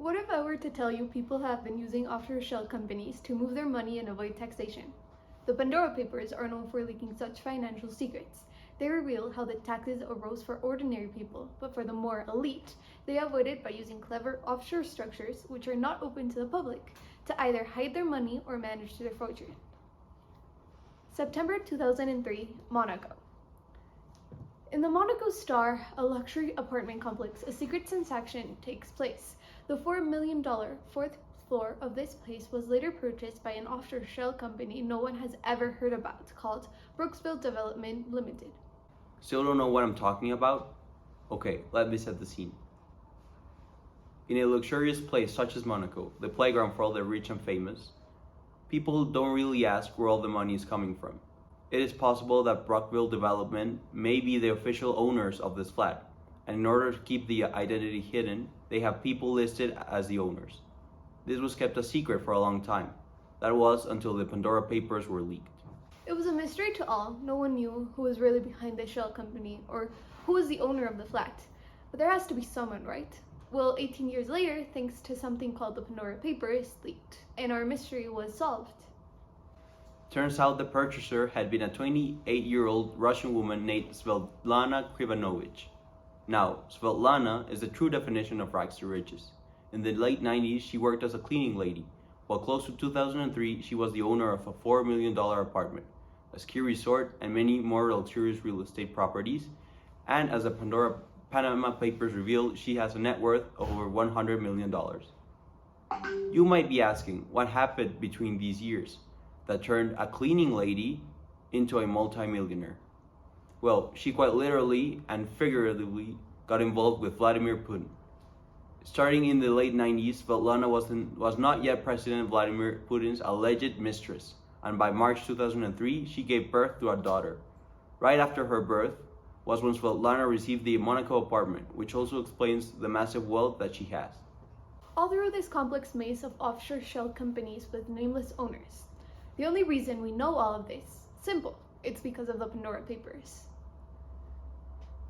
What if I were to tell you people have been using offshore shell companies to move their money and avoid taxation? The Pandora Papers are known for leaking such financial secrets. They reveal how the taxes arose for ordinary people, but for the more elite, they avoid it by using clever offshore structures which are not open to the public to either hide their money or manage their fortune. September 2003, Monaco. In the Monaco Star, a luxury apartment complex, a secret transaction takes place. The $4 million fourth floor of this place was later purchased by an offshore shell company no one has ever heard about, called Brooksville Development Limited. Still don't know what I'm talking about? Okay, let me set the scene. In a luxurious place such as Monaco, the playground for all the rich and famous, people don't really ask where all the money is coming from. It is possible that Brooksville Development may be the official owners of this flat, and in order to keep the identity hidden, they have people listed as the owners. This was kept a secret for a long time. That was until the Pandora Papers were leaked. It was a mystery to all. No one knew who was really behind the shell company or who was the owner of the flat. But there has to be someone, right? Well, 18 years later, thanks to something called the Pandora Papers, leaked, and our mystery was solved. Turns out the purchaser had been a 28-year-old Russian woman named Svetlana Krivanovich. Now, Svetlana is the true definition of rags to riches. In the late 90s, she worked as a cleaning lady, while close to 2003, she was the owner of a $4 million apartment, a ski resort, and many more luxurious real estate properties. And as the Panama Papers revealed, she has a net worth of over $100 million. You might be asking, what happened between these years that turned a cleaning lady into a multimillionaire? Well, she quite literally and figuratively got involved with Vladimir Putin. Starting in the late 90s, Svetlana was not yet President Vladimir Putin's alleged mistress, and by March 2003, she gave birth to a daughter. Right after her birth was when Svetlana received the Monaco apartment, which also explains the massive wealth that she has. All through this complex maze of offshore shell companies with nameless owners. The only reason we know all of this, simple, it's because of the Pandora Papers.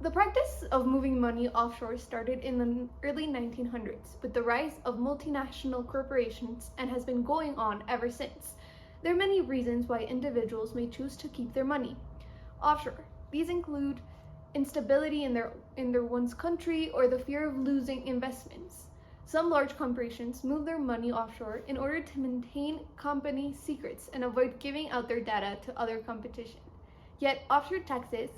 The practice of moving money offshore started in the early 1900s with the rise of multinational corporations and has been going on ever since. There are many reasons why individuals may choose to keep their money offshore. These include instability in their one's country or the fear of losing investments. Some large corporations move their money offshore in order to maintain company secrets and avoid giving out their data to other competition. Yet offshore taxes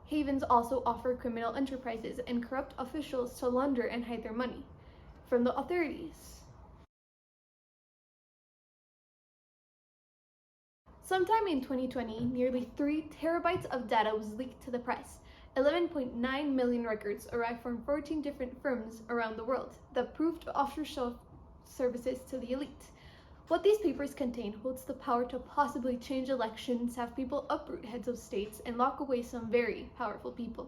havens also offer criminal enterprises and corrupt officials to launder and hide their money from the authorities. Sometime in 2020, nearly 3 terabytes of data was leaked to the press. 11.9 million records arrived from 14 different firms around the world that proved offshore shell services to the elite. What these papers contain holds the power to possibly change elections, have people uproot heads of states, and lock away some very powerful people.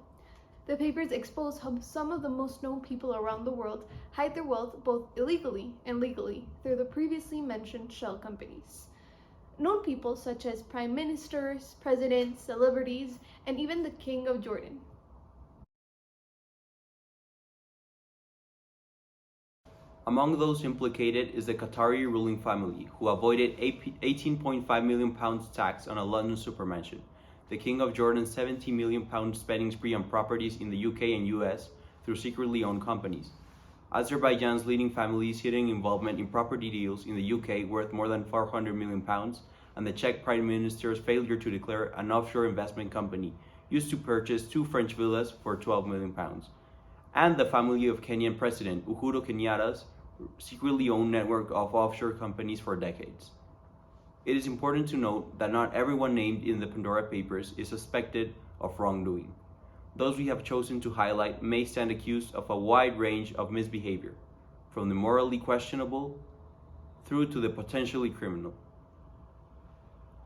The papers expose how some of the most known people around the world hide their wealth both illegally and legally through the previously mentioned shell companies. Known people such as prime ministers, presidents, celebrities, and even the King of Jordan. Among those implicated is the Qatari ruling family, who avoided £18.5 million tax on a London supermansion, the King of Jordan's £70 million spending spree on properties in the UK and US through secretly owned companies, Azerbaijan's leading family's hidden involvement in property deals in the UK worth more than £400 million, and the Czech Prime Minister's failure to declare an offshore investment company used to purchase 2 French villas for £12 million, and the family of Kenyan President Uhuru Kenyatta's secretly owned network of offshore companies for decades. It is important to note that not everyone named in the Pandora Papers is suspected of wrongdoing. Those we have chosen to highlight may stand accused of a wide range of misbehavior, from the morally questionable through to the potentially criminal.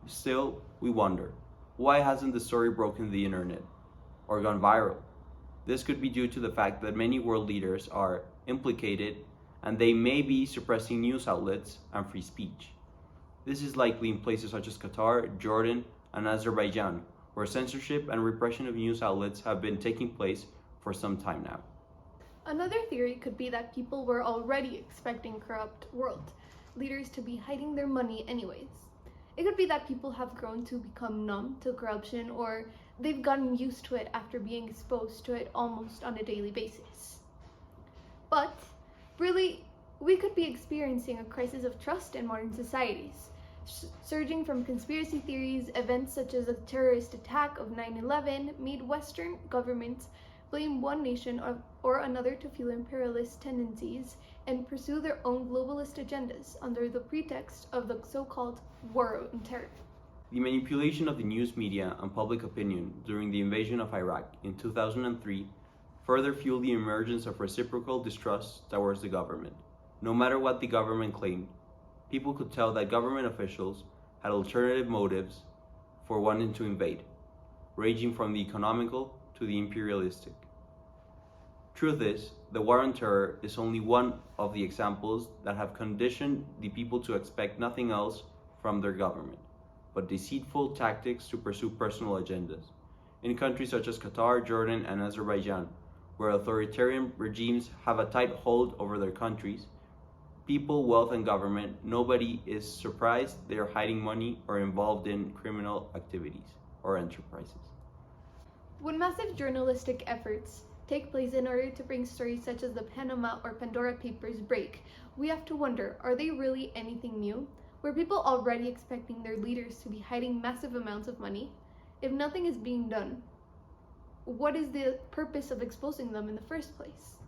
Still, we wonder, why hasn't the story broken the internet or gone viral? This could be due to the fact that many world leaders are implicated and they may be suppressing news outlets and free speech. This is likely in places such as Qatar, Jordan, and Azerbaijan, where censorship and repression of news outlets have been taking place for some time now. Another theory could be that people were already expecting corrupt world leaders to be hiding their money anyways. It could be that people have grown to become numb to corruption, or they've gotten used to it after being exposed to it almost on a daily basis. But really, we could be experiencing a crisis of trust in modern societies, surging from conspiracy theories. Events such as the terrorist attack of 9/11 made Western governments blame one nation or another to fuel imperialist tendencies and pursue their own globalist agendas under the pretext of the so-called war on terror. The manipulation of the news media and public opinion during the invasion of Iraq in 2003 further fueled the emergence of reciprocal distrust towards the government. No matter what the government claimed, people could tell that government officials had alternative motives for wanting to invade, ranging from the economical to the imperialistic. Truth is, the war on terror is only one of the examples that have conditioned the people to expect nothing else from their government, but deceitful tactics to pursue personal agendas. In countries such as Qatar, Jordan, and Azerbaijan, where authoritarian regimes have a tight hold over their countries, people, wealth, and government, nobody is surprised they are hiding money or involved in criminal activities or enterprises. When massive journalistic efforts take place in order to bring stories such as the Panama or Pandora Papers break, we have to wonder, are they really anything new? Were people already expecting their leaders to be hiding massive amounts of money? If nothing is being done, what is the purpose of exposing them in the first place?